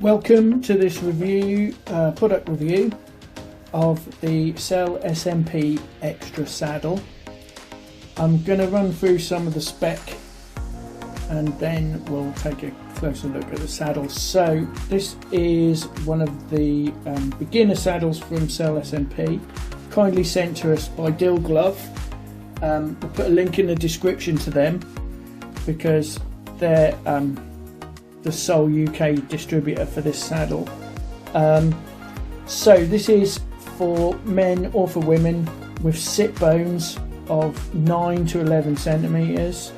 Welcome to this product review of the Selle SMP Extra saddle. I'm going to run through some of the spec and then we'll take a closer look at the saddle. So this is one of the beginner saddles from Selle SMP, kindly sent to us by Dill Glove. We'll put a link in the description to them because they're the sole UK distributor for this saddle. So this is for men or for women with sit bones of 9 to 11 centimeters.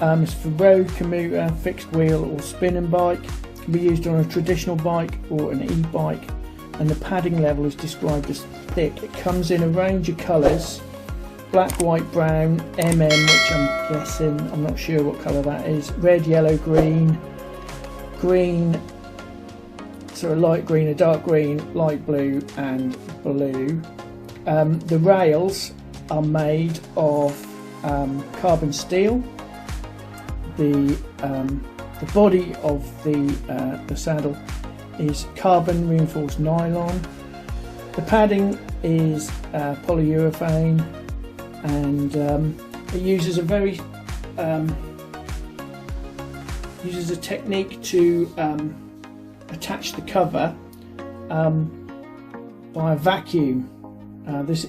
It's for road, commuter, fixed wheel or spinning bike. It can be used on a traditional bike or an e-bike, and the padding level is described as thick. It comes in a range of colours: black, white, brown, MM, which I'm guessing, I'm not sure what colour that is, red, yellow, green, so a light green, a dark green, light blue and blue. The rails are made of carbon steel. The body of the saddle is carbon reinforced nylon. The padding is polyurethane, and it uses a technique to attach the cover by a vacuum. This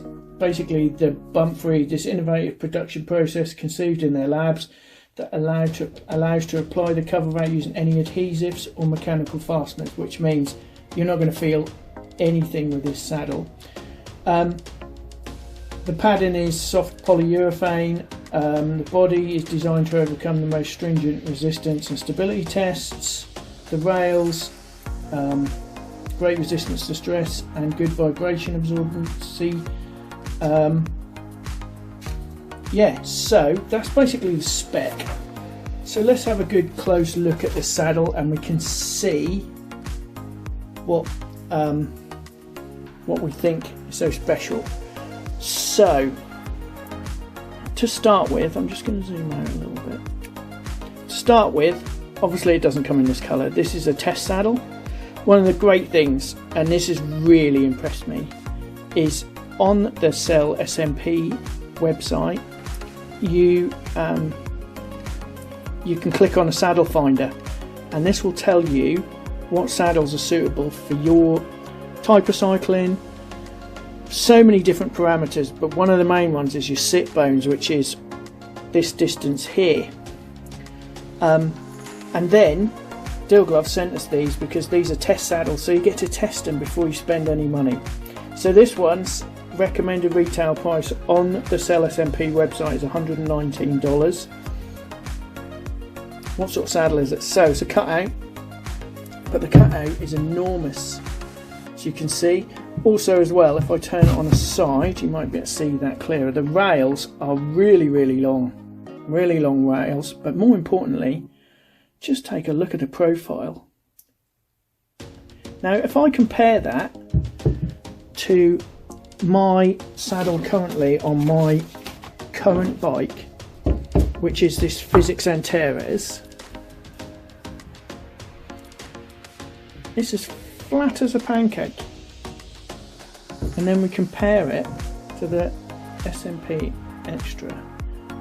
innovative production process conceived in their labs that allows to apply the cover without using any adhesives or mechanical fasteners, which means you're not going to feel anything with this saddle. The padding is soft polyurethane. The body is designed to overcome the most stringent resistance and stability tests. The rails, great resistance to stress and good vibration absorbency. So that's basically the spec. So let's have a good close look at the saddle and we can see what we think is so special. So to start with, I'm just going to zoom out a little bit. To start with, obviously it doesn't come in this colour. This is a test saddle. One of the great things, and this has really impressed me, is on the Selle SMP website you can click on a saddle finder, and this will tell you what saddles are suitable for your type of cycling. So many different parameters, but one of the main ones is your sit bones, which is this distance here. And then Dill Glove sent us these because these are test saddles, so you get to test them before you spend any money. So this one's recommended retail price on the Selle SMP website is $119. What sort of saddle is it? So it's a cutout, but the cutout is enormous, as you can see. Also as well, if I turn it on the side, you might be able to see that clearer. The rails are really long rails, but more importantly, just take a look at the profile. Now if I compare that to my saddle currently on my current bike, which is this Physics Antares, it's as flat as a pancake. And then we compare it to the SMP Extra.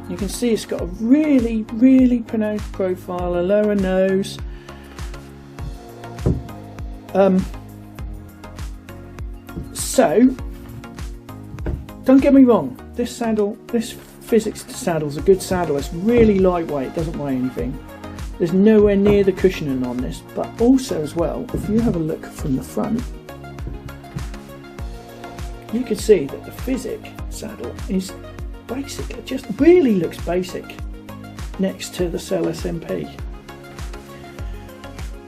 You can see it's got a really pronounced profile, a lower nose. So don't get me wrong, this Physics saddle's a good saddle. It's really lightweight, it doesn't weigh anything. There's nowhere near the cushioning on this, but also as well, if you have a look from the front, you can see that the Physics saddle is basic. It just really looks basic next to the Selle SMP.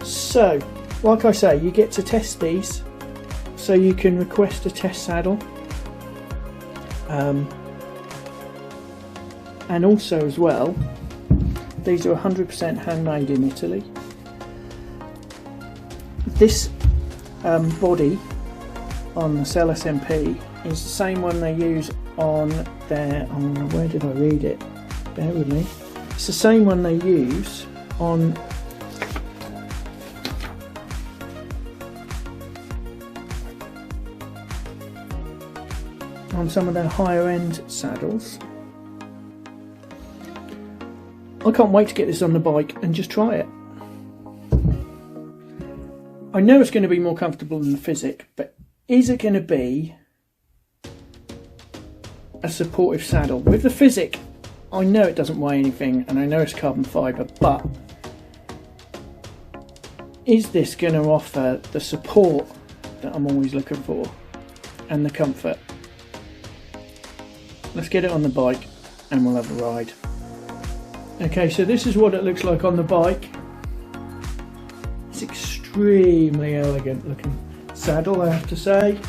So, like I say, you get to test these, so you can request a test saddle. And also as well, these are 100% handmade in Italy. This body on the Selle SMP is the same one they use on their, where did I read it? Bear with me. It's the same one they use on on some of their higher end saddles. I can't wait to get this on the bike and just try it. I know it's going to be more comfortable than the Physic, but is it going to be a supportive saddle? With the Physic, I know it doesn't weigh anything and I know it's carbon fibre, but is this going to offer the support that I'm always looking for and the comfort? Let's get it on the bike and we'll have a ride. Okay, so this is what it looks like on the bike. It's extremely elegant looking saddle, I have to say.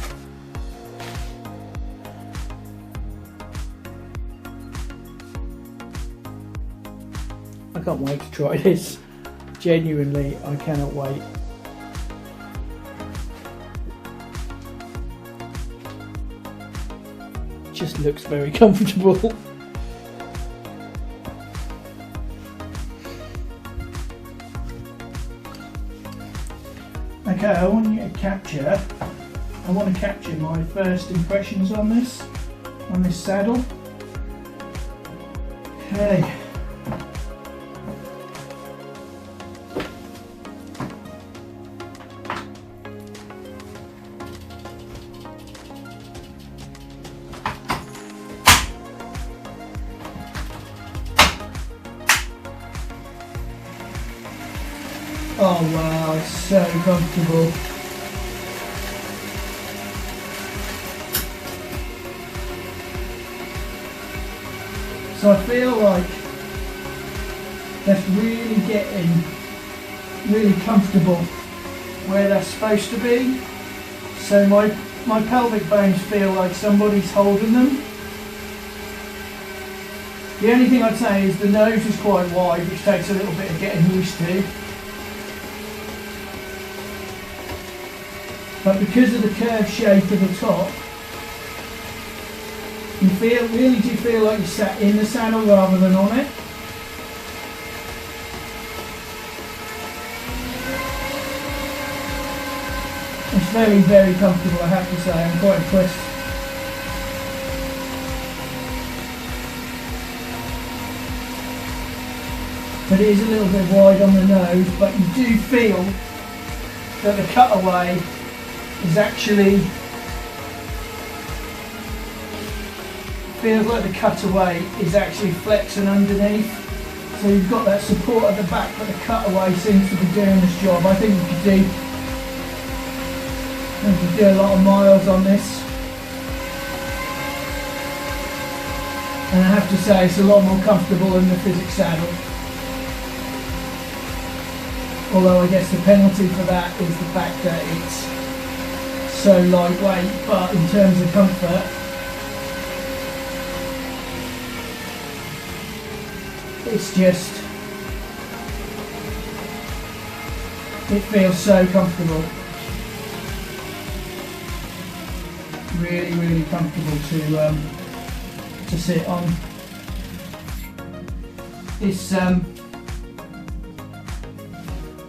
I can't wait to try this. Genuinely, I cannot wait. Just looks very comfortable. Okay, I want to capture my first impressions on this saddle. Okay. Oh wow, it's so comfortable. So I feel like that's really getting really comfortable where they're supposed to be. So my pelvic bones feel like somebody's holding them. The only thing I'd say is the nose is quite wide, which takes a little bit of getting used to. But because of the curved shape of the top, you really do feel like you sat in the saddle rather than on it. It's very, very comfortable, I have to say. I'm quite impressed. But it is a little bit wide on the nose, but you do feel that the cutaway is actually, feels like the cutaway is actually flexing underneath. So you've got that support at the back, but the cutaway seems to be doing this job. I think you could do a lot of miles on this. And I have to say it's a lot more comfortable than the Physic saddle. Although I guess the penalty for that is the fact that it's so lightweight, but in terms of comfort, it's just, it feels so comfortable. Really, really comfortable to sit on. It's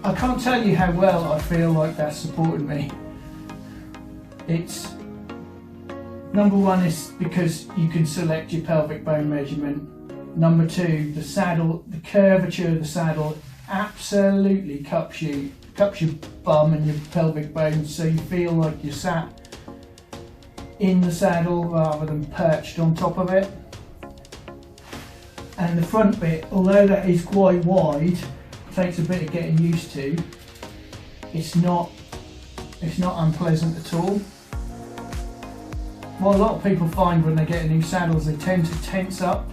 I can't tell you how well I feel like that's supported me. It's, number one is because you can select your pelvic bone measurement. Number two, the saddle, the curvature of the saddle absolutely cups your bum and your pelvic bones, so you feel like you're sat in the saddle rather than perched on top of it. And the front bit, although that is quite wide, takes a bit of getting used to. It's not unpleasant at all. What a lot of people find when they get new saddles, they tend to tense up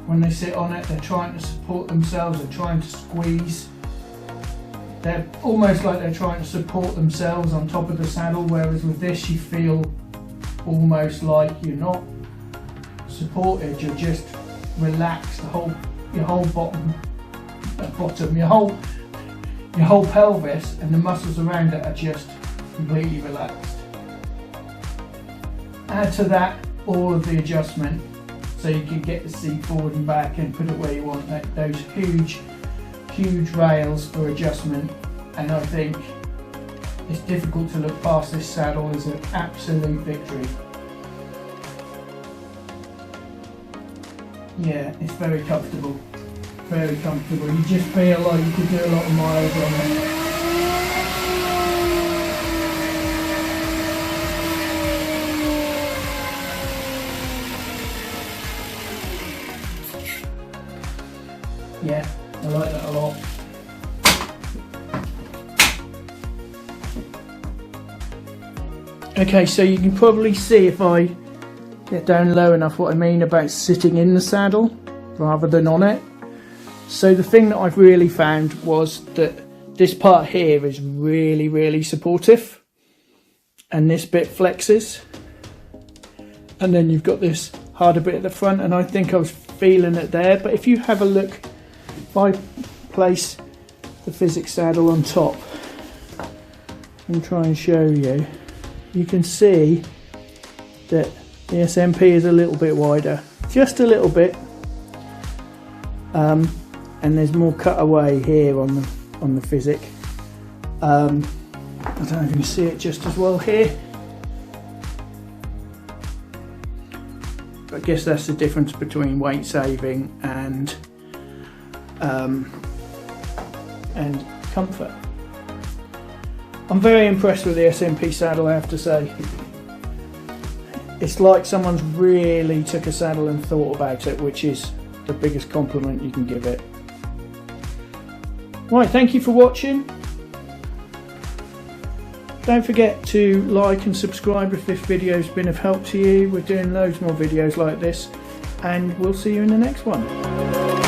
when they sit on it. They're trying to support themselves, they're trying to squeeze. They're almost like they're trying to support themselves on top of the saddle, whereas with this you feel almost like you're not supported, you're just relaxed. Your whole pelvis and the muscles around it are just completely relaxed. Add to that all of the adjustment, so you can get the seat forward and back and put it where you want. Those huge rails for adjustment, and I think it's difficult to look past this saddle as an absolute victory. Yeah, it's very comfortable. Very comfortable. You just feel like you could do a lot of miles on it. Yeah, I like that a lot. Okay, so you can probably see if I get down low enough what I mean about sitting in the saddle rather than on it. So the thing that I've really found was that this part here is really supportive, and this bit flexes, and then you've got this harder bit at the front, and I think I was feeling it there. But if you have a look, if I place the physics saddle on top and try and show you, you can see that the SMP is a little bit wider, just a little bit, and there's more cutaway here on the physic. I don't know if you can see it just as well here. But I guess that's the difference between weight saving and comfort. I'm very impressed with the SMP saddle, I have to say. It's like someone's really took a saddle and thought about it, which is the biggest compliment you can give it. Right, thank you for watching. Don't forget to like and subscribe if this video's been of help to you. We're doing loads more videos like this, and we'll see you in the next one.